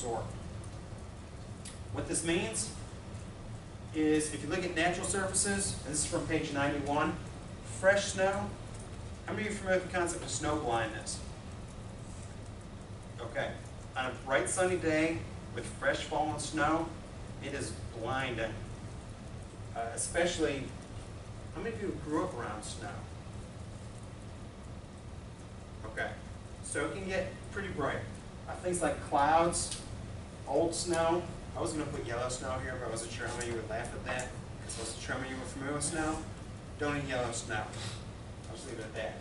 absorbed. What this means is, if you look at natural surfaces, and this is from page 91, fresh snow. How many of you are familiar with the concept of snow blindness? Okay. On a bright sunny day with fresh fallen snow, it is blinding. Especially, how many of you grew up around snow? Okay. So it can get pretty bright. Things like clouds, old snow. I was going to put yellow snow here, but I wasn't sure how many of you would laugh at that, because I wasn't sure how many of you were familiar with snow. Don't eat yellow snow. I'll just leave it at that.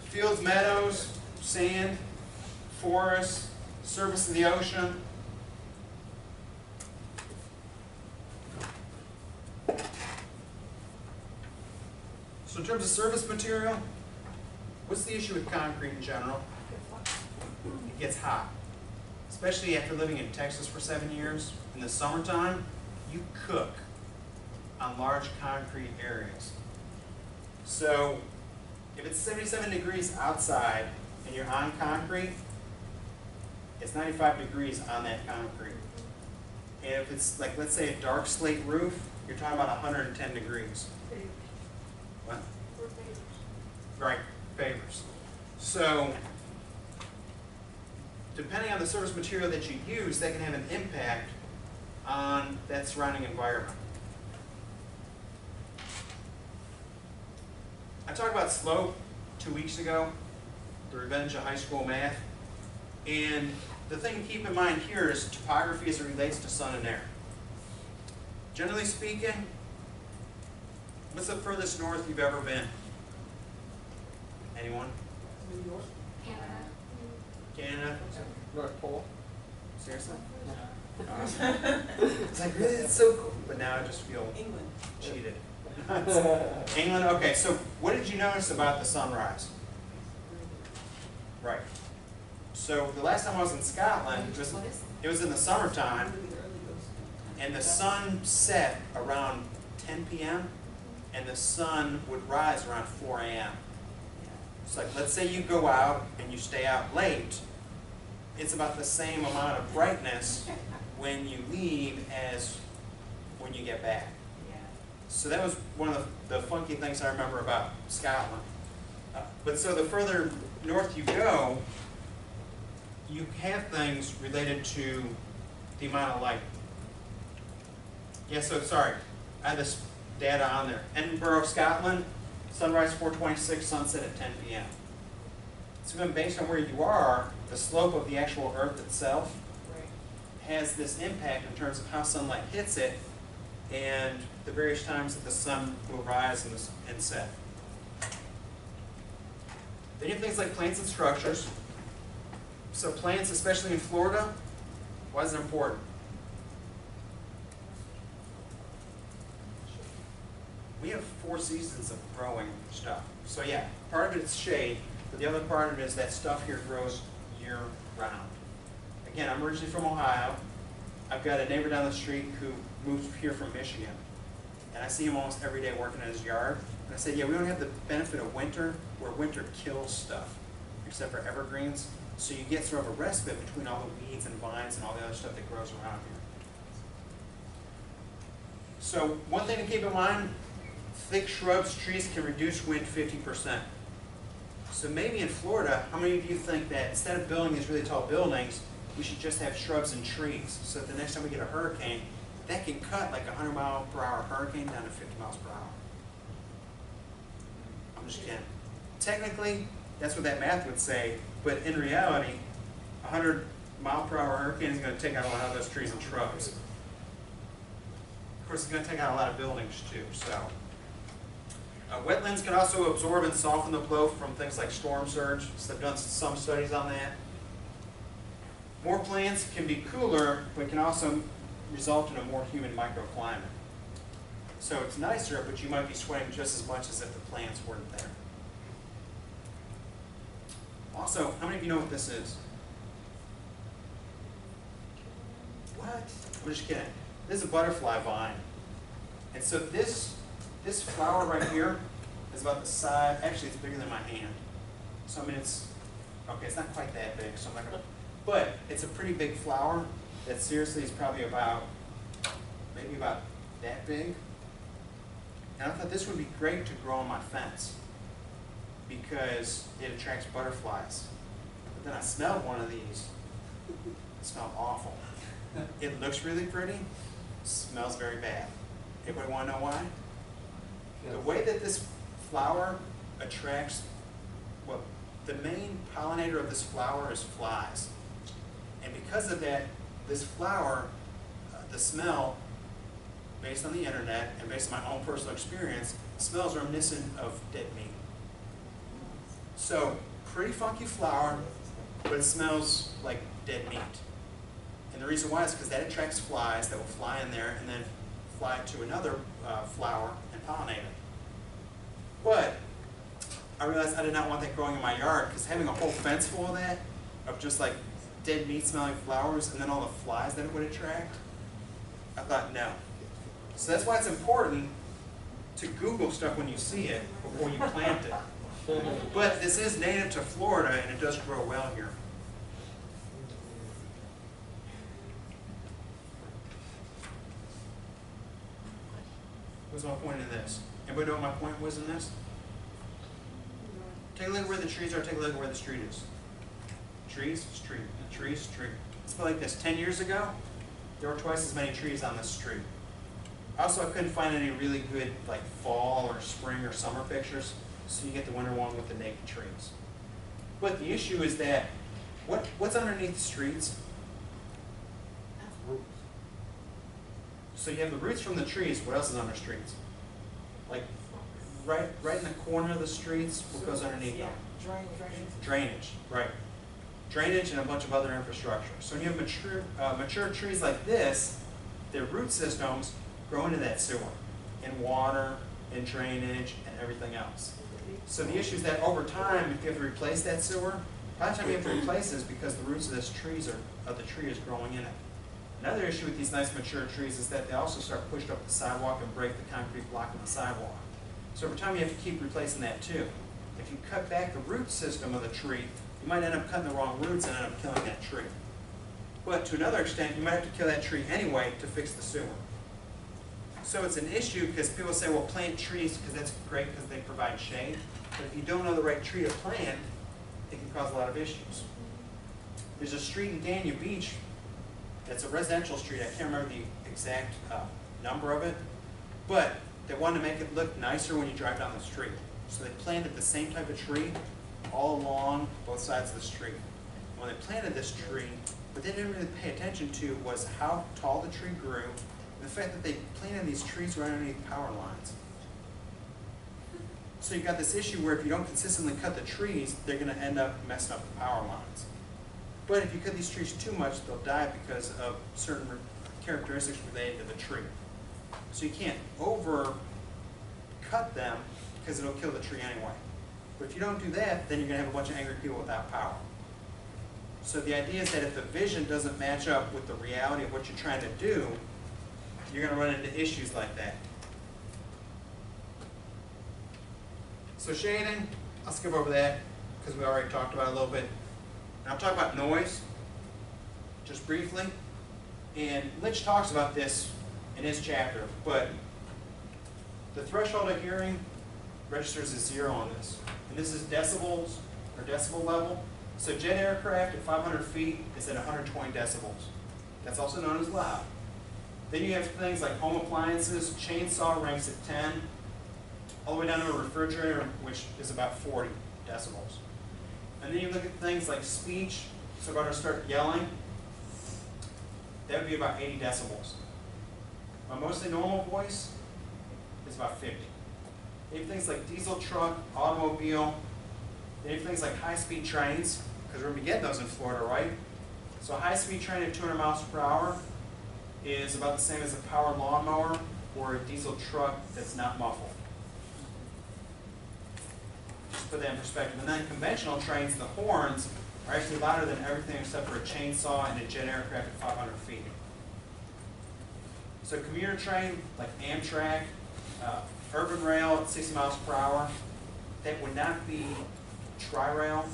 Fields, meadows, sand, forests, surface of the ocean. So in terms of surface material, what's the issue with concrete in general? It gets hot. Especially after living in Texas for 7 years. In the summertime, you cook on large concrete areas. So if it's 77 degrees outside and you're on concrete, it's 95 degrees on that concrete. And if it's like, let's say, a dark slate roof, you're talking about 110 degrees. What? Right, favors. So depending on the surface material that you use, that can have an impact on that surrounding environment. I talked about slope 2 weeks ago, the revenge of high school math. And the thing to keep in mind here is topography as it relates to sun and air. Generally speaking, what's the furthest north you've ever been? Anyone? New York. Canada? North Pole. Seriously? It's like, really, it's so cool. But now I just feel England. cheated. England, okay, so what did you notice about the sunrise? Right. So the last time I was in Scotland, it was in the summertime, and the sun set around 10 p.m., and the sun would rise around 4 a.m. It's like, let's say you go out and you stay out late, it's about the same amount of brightness when you leave as when you get back. So that was one of the funky things I remember about Scotland. But so the further north you go, you have things related to the amount of light. Yeah, so sorry, I had this data on there. Edinburgh, Scotland, sunrise 4:26, sunset at 10 p.m. So then based on where you are, the slope of the actual Earth itself has this impact in terms of how sunlight hits it and the various times that the sun will rise and set. Then you have things like plants and structures. So plants, especially in Florida, why is it important? We have 4 seasons of growing stuff. So yeah, part of it is shade, but the other part of it is that stuff here grows year-round. Again, I'm originally from Ohio. I've got a neighbor down the street who moved here from Michigan. And I see him almost every day working in his yard. And I said, yeah, we don't have the benefit of winter, where winter kills stuff, except for evergreens. So you get sort of a respite between all the weeds and vines and all the other stuff that grows around here. So one thing to keep in mind, thick shrubs, trees can reduce wind 50%. So maybe in Florida, how many of you think that instead of building these really tall buildings, we should just have shrubs and trees, so that the next time we get a hurricane, that can cut like a 100-mile-per-hour hurricane down to 50 miles per hour. I'm just kidding. Technically, that's what that math would say, but in reality, a 100-mile-per-hour hurricane is going to take out a lot of those trees and shrubs. Of course, it's going to take out a lot of buildings too. So, wetlands can also absorb and soften the blow from things like storm surge. So they've done some studies on that. More plants can be cooler, but can also result in a more humid microclimate. So it's nicer, but you might be sweating just as much as if the plants weren't there. Also, how many of you know what this is? What? I'm just kidding. This is a butterfly vine. And so this flower right here is about the size, actually it's bigger than my hand. So I mean it's, okay, it's not quite that big, so I'm not going to, But it's a pretty big flower that seriously is probably about, maybe about that big. And I thought this would be great to grow on my fence because it attracts butterflies. But then I smelled one of these. It smelled awful. It looks really pretty, smells very bad. Anybody want to know why? The way that this flower attracts, well, the main pollinator of this flower is flies. And because of that, this flower, the smell, based on the internet and based on my own personal experience, smells reminiscent of dead meat. So, pretty funky flower, but it smells like dead meat. And the reason why is because that attracts flies that will fly in there and then fly to another flower and pollinate it. But I realized I did not want that growing in my yard because having a whole fence full of that, of just like dead meat smelling flowers and then all the flies that it would attract, I thought no. So that's why it's important to Google stuff when you see it before you plant it. But this is native to Florida and it does grow well here. What's my point in this? Anybody know what my point was in this? Take a look at where the trees are, take a look at where the street is. Trees, street, trees, street. Let's put it like this. 10 years ago, there were twice as many trees on this street. Also, I couldn't find any really good like fall or spring or summer pictures, so you get the winter one with the naked trees. But the issue is that, what's underneath the streets? Roots. So you have the roots from the trees. What else is under streets? Like right in the corner of the streets, what goes underneath them? Drainage, right. Drainage and a bunch of other infrastructure. So when you have mature trees like this, their root systems grow into that sewer, in water, in drainage, and everything else. So the issue is that over time, if you have to replace that sewer, by the time you have to replace this because the roots of the tree is growing in it. Another issue with these nice mature trees is that they also start pushing up the sidewalk and break the concrete block in the sidewalk. So over time you have to keep replacing that too. If you cut back the root system of the tree, you might end up cutting the wrong roots and end up killing that tree. But to another extent, you might have to kill that tree anyway to fix the sewer. So it's an issue because people say, well, plant trees because that's great because they provide shade. But if you don't know the right tree to plant, it can cause a lot of issues. There's a street in Dania Beach that's a residential street. I can't remember the exact number of it, but they wanted to make it look nicer when you drive down the street. So they planted the same type of tree all along both sides of the street. When they planted this tree, what they didn't really pay attention to was how tall the tree grew and the fact that they planted these trees right underneath power lines. So you've got this issue where if you don't consistently cut the trees, they're going to end up messing up the power lines. But if you cut these trees too much, they'll die because of certain characteristics related to the tree. So you can't over cut them because it'll kill the tree anyway. But if you don't do that, then you're going to have a bunch of angry people without power. So the idea is that if the vision doesn't match up with the reality of what you're trying to do, you're going to run into issues like that. So shading, I'll skip over that because we already talked about it a little bit. Now I'll talk about noise, just briefly. And Lynch talks about this in his chapter, but the threshold of hearing registers as 0 on this. And this is decibels, or decibel level. So jet aircraft at 500 feet is at 120 decibels. That's also known as loud. Then you have things like home appliances. Chainsaw ranks at 10, all the way down to a refrigerator, which is about 40 decibels. And then you look at things like speech. So if I were to start yelling, that would be about 80 decibels. My mostly normal voice is about 50. You have things like diesel truck, automobile. You have things like high-speed trains, because we're going to be getting those in Florida, right? So a high-speed train at 200 miles per hour is about the same as a power lawnmower or a diesel truck that's not muffled. Just put that in perspective. And then conventional trains, the horns, are actually louder than everything except for a chainsaw and a jet aircraft at 500 feet. So commuter train, like Amtrak, urban rail at 60 miles per hour, that would not be tri-rail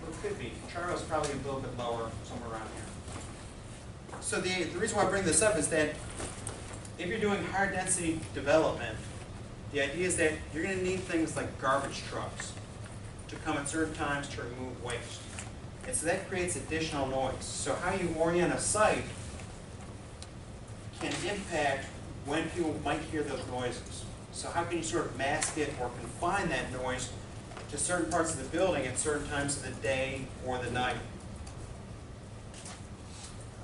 Well, it could be. Charles probably a little bit lower, somewhere around here. So the reason why I bring this up is that if you're doing high density development, the idea is that you're going to need things like garbage trucks to come at certain times to remove waste. And so that creates additional noise. So how you orient a site can impact when people might hear those noises. So how can you sort of mask it or confine that noise to certain parts of the building at certain times of the day or the night?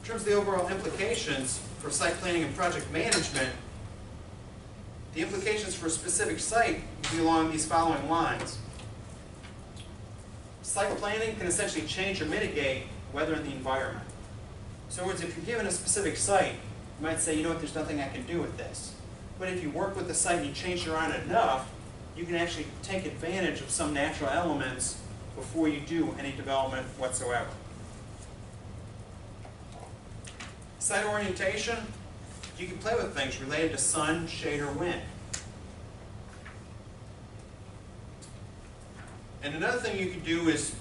In terms of the overall implications for site planning and project management, the implications for a specific site would be along these following lines. Site planning can essentially change or mitigate weather in the environment. So in other words, if you're given a specific site, you might say, you know what, there's nothing I can do with this. But if you work with the site and you change it around enough, you can actually take advantage of some natural elements before you do any development whatsoever. Site orientation, you can play with things related to sun, shade, or wind. And another thing you can do is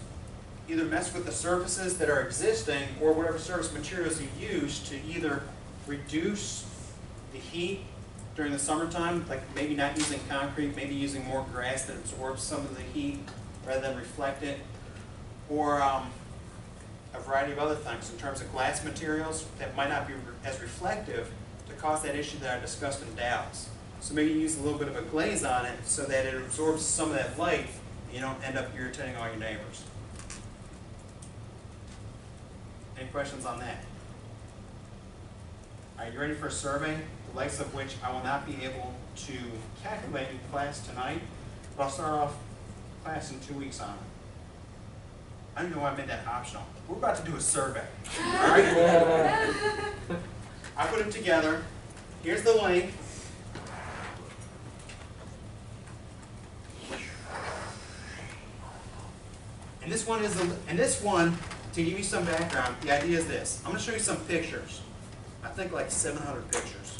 either mess with the surfaces that are existing or whatever surface materials you use to either reduce the heat during the summertime, like maybe not using concrete, maybe using more grass that absorbs some of the heat rather than reflect it, or a variety of other things in terms of glass materials that might not be as reflective to cause that issue that I discussed in Dallas. So maybe use a little bit of a glaze on it so that it absorbs some of that light and you don't end up irritating all your neighbors. Any questions on that? Are you ready for a survey, the likes of which I will not be able to calculate in class tonight, but I'll start off class in 2 weeks on it. I don't know why I made that optional. We're about to do a survey. All right? I put them together. Here's the link. And this one, to give you some background, the idea is this. I'm going to show you some pictures. I think like 700 pictures.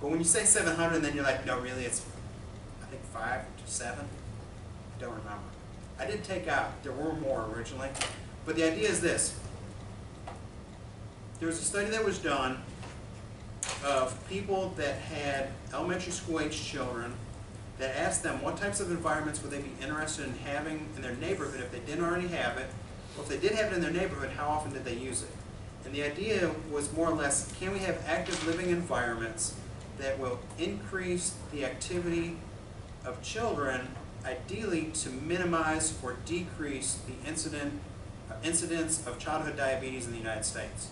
But when you say 700, then you're like, no, really, it's, I think 5 to 7. I don't remember. I did take out, there were more originally. But the idea is this. There was a study that was done of people that had elementary school age children that asked them what types of environments would they be interested in having in their neighborhood if they didn't already have it, or if they did have it in their neighborhood, how often did they use it? And the idea was more or less, can we have active living environments that will increase the activity of children, ideally to minimize or decrease the incidence of childhood diabetes in the United States.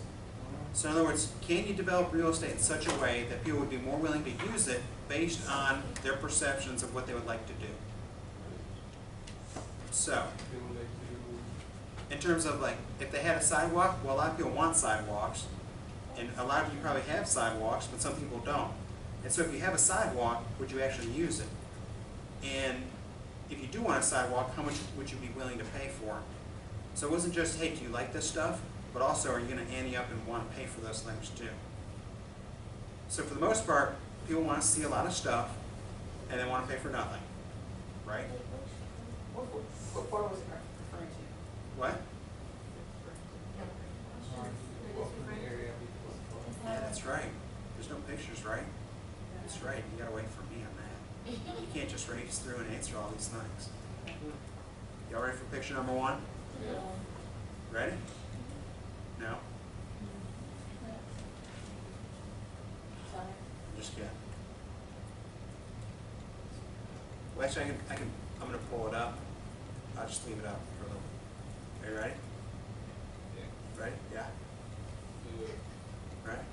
So in other words, can you develop real estate in such a way that people would be more willing to use it based on their perceptions of what they would like to do? So, in terms of like, if they had a sidewalk, well, a lot of people want sidewalks, and a lot of you probably have sidewalks, but some people don't. And so if you have a sidewalk, would you actually use it? And if you do want a sidewalk, how much would you be willing to pay for it? So it wasn't just, hey, do you like this stuff? But also, are you going to ante up and want to pay for those things too? So for the most part, people want to see a lot of stuff, and they want to pay for nothing, right? What part was it referring to? What? Yeah, that's right. There's no pictures, right? That's right. You got to wait for me on that. You can't just race through and answer all these things. Y'all ready for picture number 1? Yeah. Ready? No? Just kidding. Well, actually, I'm going to pull it up. I'll just leave it up for a little. Are you ready? Yeah. Ready? Yeah? Right?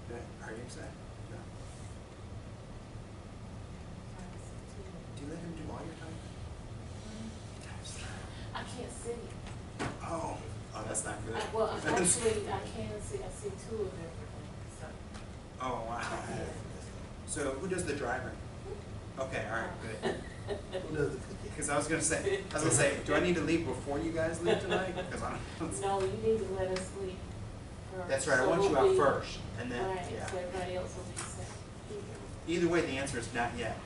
Yeah. Are you excited? No. Do you let him do all your time? I can't see. Oh, that's not good. Well, actually, I can see. I see 2 of everything. So. Oh, wow. So who does the driving? Okay, all right, good. Who does it? Because I was gonna say, do I need to leave before you guys leave tonight? Because I'm. No, you need to let us leave first. That's right. I So want you we'll out be- first, and then Right, so yeah. everybody else will be set. Either way, the answer is not yet.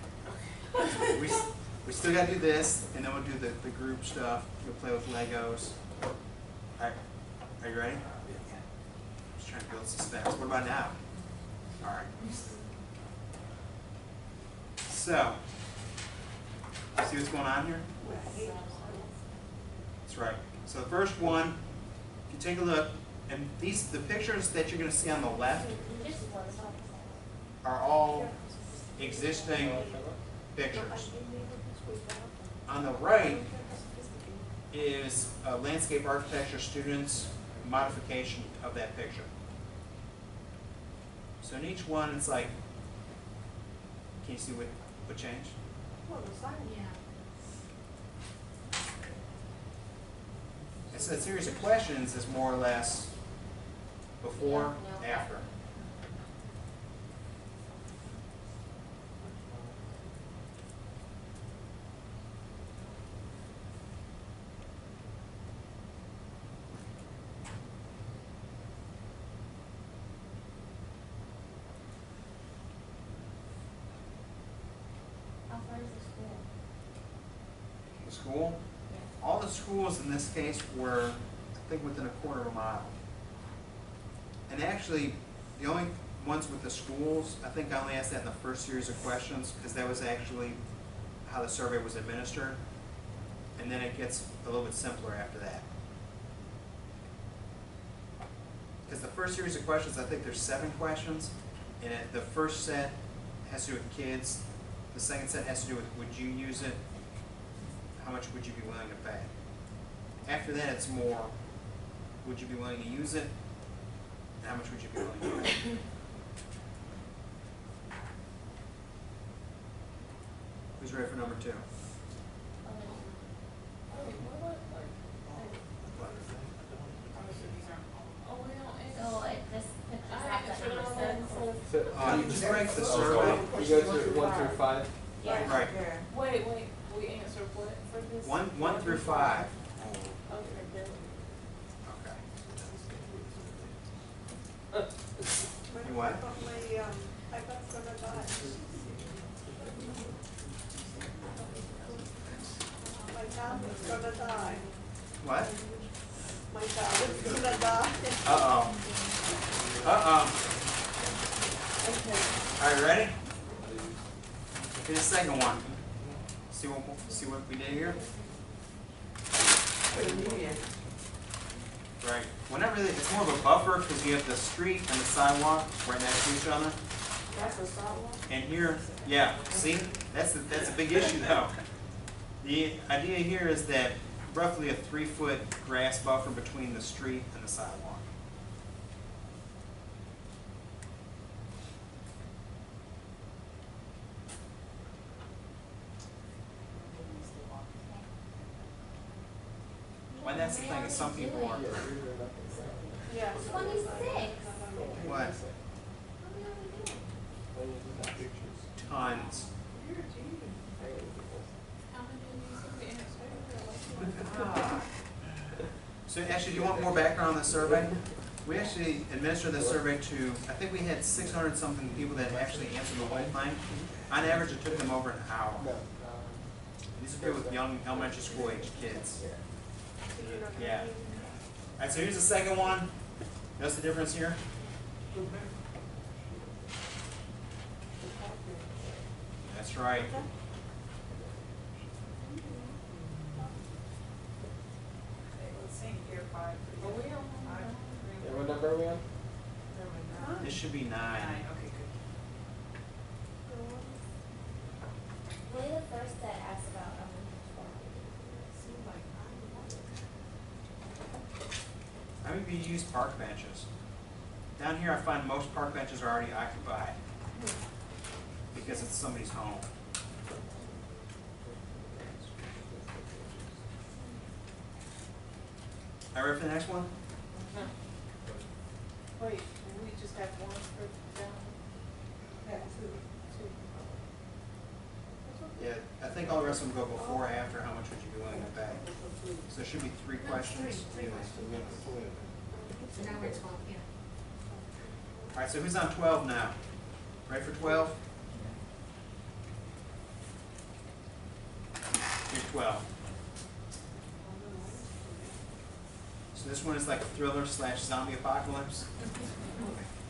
we still gotta do this, and then we'll do the group stuff. We'll play with Legos. Alright, are you ready? Just trying to build suspense. What about now? Alright. So, see what's going on here? That's right. So the first one, if you take a look, and the pictures that you're going to see on the left are all existing pictures. On the right is a landscape architecture student's modification of that picture. So in each one, it's like, can you see what changed? And so that series of questions is more or less before, after. The school? All the schools in this case were, I think, within a quarter of a mile. And actually, the only ones with the schools, I think I only asked that in the first series of questions, because that was actually how the survey was administered. And then it gets a little bit simpler after that. Because the first series of questions, I think there's 7 questions, and the first set has to do with kids. The second set has to do with, would you use it? How much would you be willing to pay? After that, it's more, would you be willing to use it? And how much would you be willing to pay? Who's ready for number 2? You just rank the survey. You go through 1 through 5? Yeah. Right. Wait, we answered what for this? 1 through 5. Okay, good. Okay. You what? I got gonna die. My child is gonna die. What? My child is gonna die. Uh-oh. Uh-oh. Okay. All right, ready? Here's the second one. See what we did here? Right. Whenever it's more of a buffer because you have the street and the sidewalk right next to each other. That's a sidewalk? And here, yeah, see, that's a big issue though. The idea here is that roughly a 3-foot grass buffer between the street and the sidewalk. Well, that's the thing, is some people are. Yeah. 26. What? Tons. How many of these have we answered? So actually, do you want more background on the survey? We actually administered the survey to, I think we had 600 something people that actually answered the whole thing. On average, it took them over an hour. These are people with young elementary school age kids. Yeah. All right, so here's the second one. Notice the difference here? That's right. Are we on? Yeah, what number are we on? This should be 9. Okay, We're the first that asked about How many of you use park benches? Down here, I find most park benches are already occupied because it's somebody's home. All right, ready for the next one? Wait, we just have one for down? Two. Yeah, I think all the rest of them go before or after. How much would you be willing to pay? So there should be 3 questions. So now we're 12, yeah. All right, so who's on 12 now? Ready for 12? 12. So this one is like thriller / zombie apocalypse.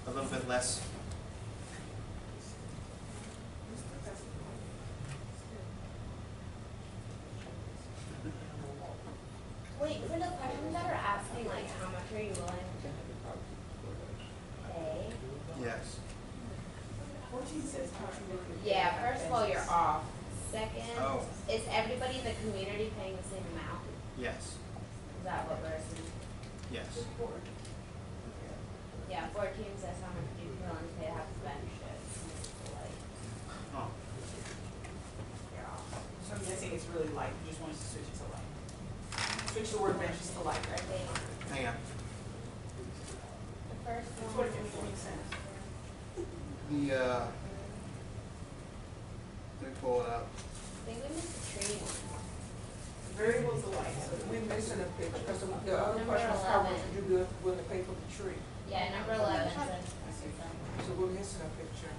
A little bit less. Wait, for the questions that are asking, like, how much are you willing to pay? Yes. 14 says contribution. Yeah, first of all, you're off. Second, Oh. is everybody in the community paying the same amount? Yes. Is that what we're assuming? Yes. Yeah, 14 says how much are you willing to pay to have the bench shift. Like, Oh. you're off. So I'm guessing it's really light, you just want us to switch it to light. Switch the word benches to light, right? Wait, Hang on. the first It's one. what it makes sense. Let me pull it up. I think we missed the tree one. Variables of light, so we're missing a picture, because the other Number question was how much 11. would you be willing to pay for the tree? Yeah, number 11 says. I see. So we're missing a picture.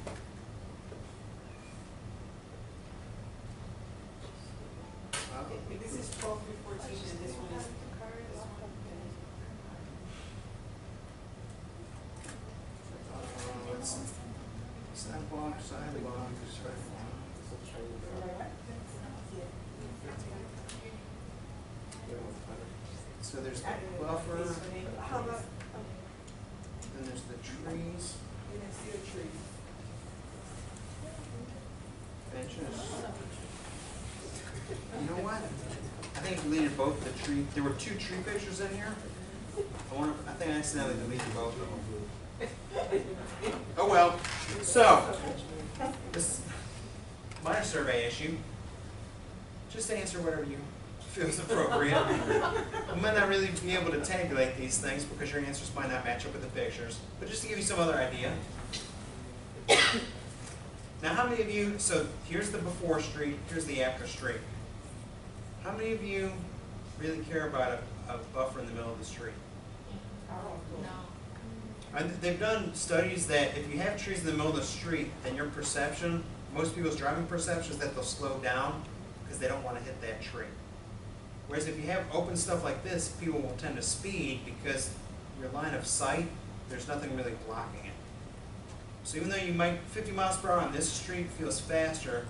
This is 12 through 14, and this one is. Let's see. Sidewalk. So there's the buffer, How about, then there's the trees, we didn't see a tree. benches. You know what? I think I deleted both the tree. There were 2 tree pictures in here. I think I accidentally deleted both of them. Oh well. So this minor survey issue. Just answer whatever you feel is appropriate. I might not really be able to tabulate these things because your answers might not match up with the pictures. But just to give you some other idea. Now how many of you, so here's the before street, here's the after street. How many of you really care about a buffer in the middle of the street? I don't know. And they've done studies that if you have trees in the middle of the street, then your perception, most people's driving perception is that they'll slow down because they don't want to hit that tree. Whereas if you have open stuff like this, people will tend to speed because your line of sight, there's nothing really blocking it. So even though you might, 50 miles per hour on this street feels faster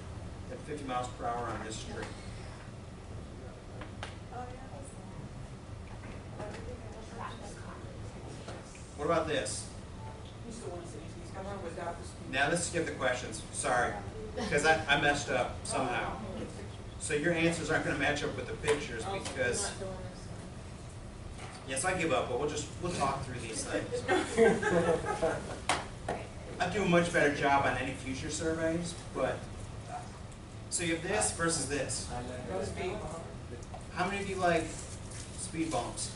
than 50 miles per hour on this street. What about this? You still want to see these, come on without the speed. Now let's skip the questions, sorry, because I messed up somehow. So your answers aren't going to match up with the pictures because, yes, I give up, but we'll talk through these things. I do a much better job on any future surveys, but, so you have this versus this. No speed. How many of you like speed bumps?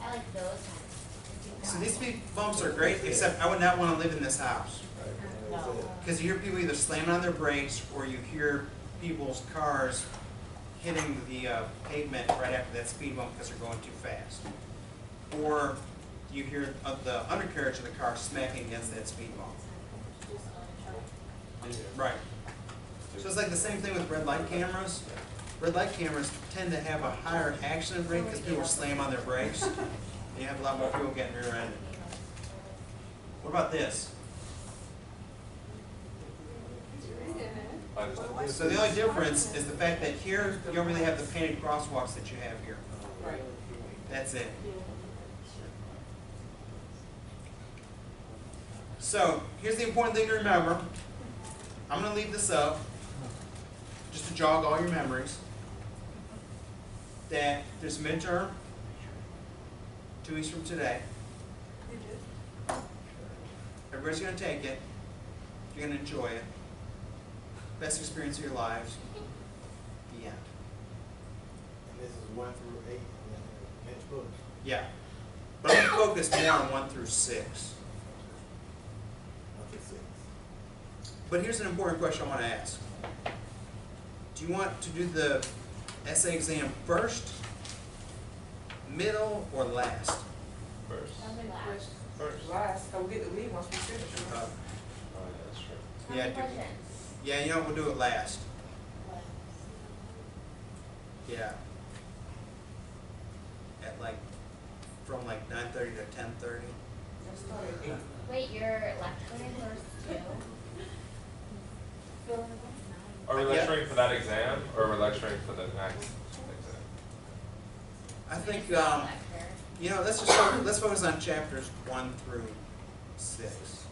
I like those ones. So these speed bumps are great, except I would not want to live in this house. No. Because you hear people either slamming on their brakes or you hear people's cars hitting the pavement right after that speed bump because they're going too fast. Or you hear the undercarriage of the car smacking against that speed bump. Right. So it's like the same thing with red light cameras. Red light cameras tend to have a higher accident rate because people slam on their brakes. And you have a lot more people getting rear-ended. What about this? So the only difference is the fact that here you don't really have the painted crosswalks that you have here. Right. That's it. So here's the important thing to remember. I'm going to leave this up just to jog all your memories. That there's a midterm 2 weeks from today. Everybody's going to take it. You're going to enjoy it. Best experience of your lives. The end. And this is 1 through 8 in the next book. Yeah. But I'm going to focus more on 1 through 6. 1 through 6. But here's an important question I want to ask. Do you want to do the essay exam first, middle, or last? First. Probably last. First. Last, we'll get the lead once we finish. Uh, Oh, yeah, that's true. Yeah, How many do- questions? yeah, you know, we'll do it last. Yeah. At like, from like 9:30 to 10:30. Let's start at 8. Wait, you're lecturing first too? Are we Yeah. lecturing for that exam, or are we lecturing for the next exam? I think, Lecture. you know, let's focus on chapters 1 through 6.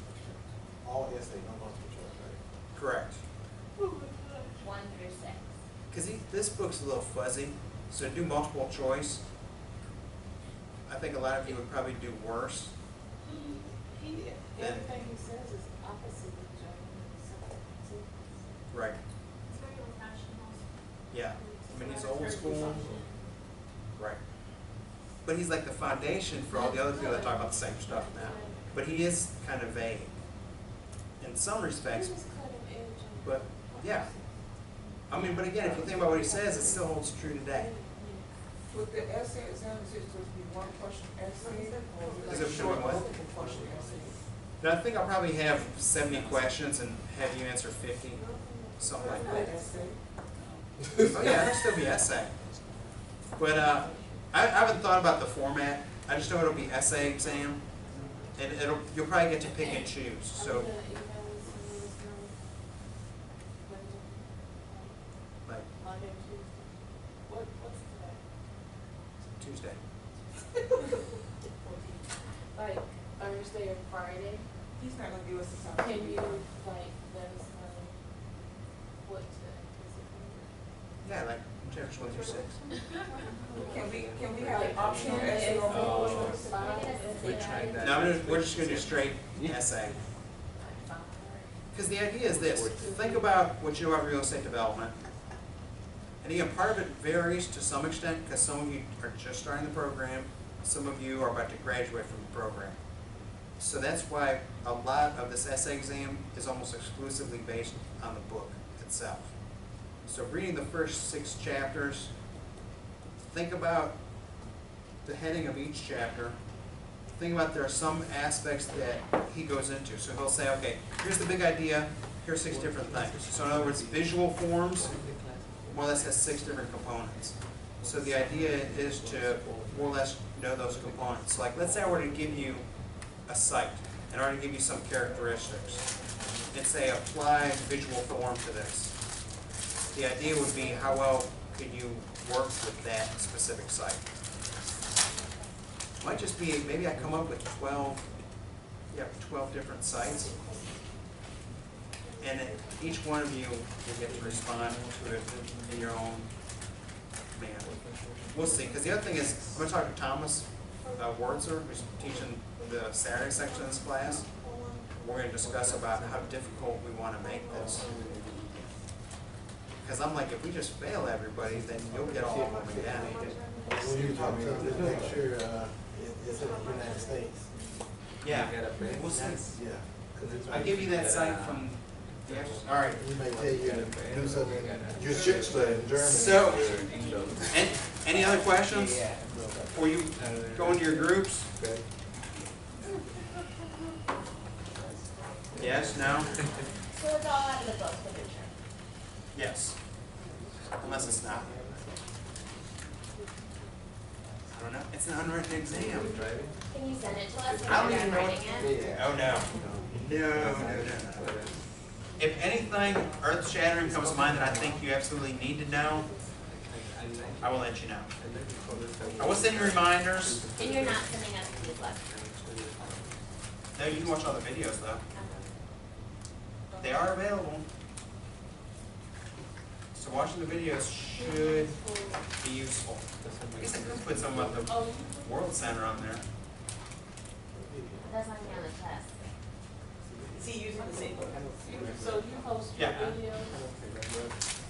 All essay, no multiple choice, right? Correct. 1 through 6. Because this book's a little fuzzy, so to do multiple choice, I think a lot of you would probably do worse. Everything he says is opposite of each other. Right. It's very old fashioned also. Yeah. I mean, he's old school. Right. But he's like the foundation for all the other people that talk about the same stuff now. But he is kind of vague in some respects. But, yeah. I mean, but again, if you think about what he says, it still holds true today. With the essay exam, is it supposed to be one question essay, or Is like it short what? multiple question essays? Now, I think I'll probably have 70 questions and have you answer 50, something like that. Essay. Oh yeah, there'll still be essay. But I haven't thought about the format. I just know it'll be essay exam, and you'll probably get to pick and choose. So like Monday, Tuesday. What's today? Tuesday. Like Thursday or Friday, He's not gonna give us the time. can you like let us know what to Yeah, like chapters 1 through 6. Can we have an optional essay or multiple choice? We tried that. No, we're just gonna do straight essay. Because the idea is this: think about what you know about real estate development. And again, part of it varies to some extent because some of you are just starting the program, some of you are about to graduate from the program. So that's why a lot of this essay exam is almost exclusively based on the book itself. So reading the first 6 chapters, think about the heading of each chapter. Think about there are some aspects that he goes into. So he'll say, okay, here's the big idea, here's 6 different things. So in other words, visual forms more or less has 6 different components. So the idea is to more or less know those components. So like, let's say I were to give you a site and I were to give you some characteristics and say apply visual form to this. The idea would be how well could you work with that specific site. Might just be, maybe I come up with 12 different sites. And then each one of you will get to respond to it in your own manner. We'll see, because the other thing is, I'm going to talk to Thomas Wertzer, who's teaching the Saturday section of this class. We're going to discuss about how difficult we want to make this. Because I'm like, if we just fail everybody, then you'll get all of them again. When you talk to them, just make sure it's in the United States. Yeah, we'll see. Yeah. I'll give you that site from the all right. We may tell you to do something, you should study in German. So, any other questions before you go into your groups? Yes, no? So it's all out of the book, the picture. Yes. Unless it's not. I don't know. It's an unwritten exam. Can you send it to us I when don't you're even done know writing it? Oh, no. No. If anything earth-shattering comes to mind that I think you absolutely need to know, I will let you know. I will send you reminders. And you're not sending us these lessons? No, you can watch all the videos, though. They are available. So watching the videos should be useful. I guess I could put some of the World Center on there. That's not me on the test. Is he using the same book? So you post your Yeah. videos?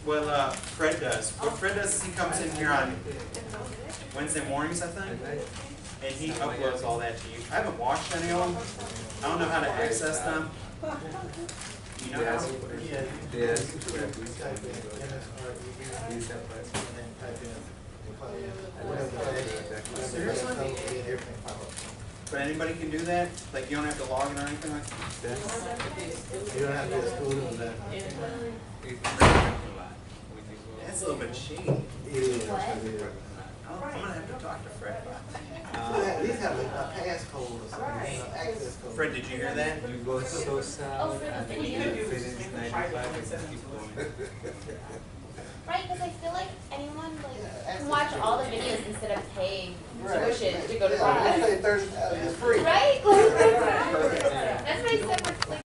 Well, Fred does. What Fred does is he comes in here on Wednesday mornings, I think, and he uploads all that to you. I haven't watched any of them. I don't know how to access them. You know how? Yeah, you type in MSRED, and then type in Seriously? everything pop up. But anybody can do that? Like, you don't have to log in or anything like that? You don't have to be a student, that. That's That's a little bit shady. It is. What? I'm gonna have to talk to Fred about that. At least have a passcode or something, you know, access code. Fred, did you hear that? You go so south, for the and then video. you finish 95 and just keep going. Right, because I feel like anyone Yeah, can watch all the videos instead of paying Right. tuition to go to Yeah, class. they say 30, it's free. Right? Perfect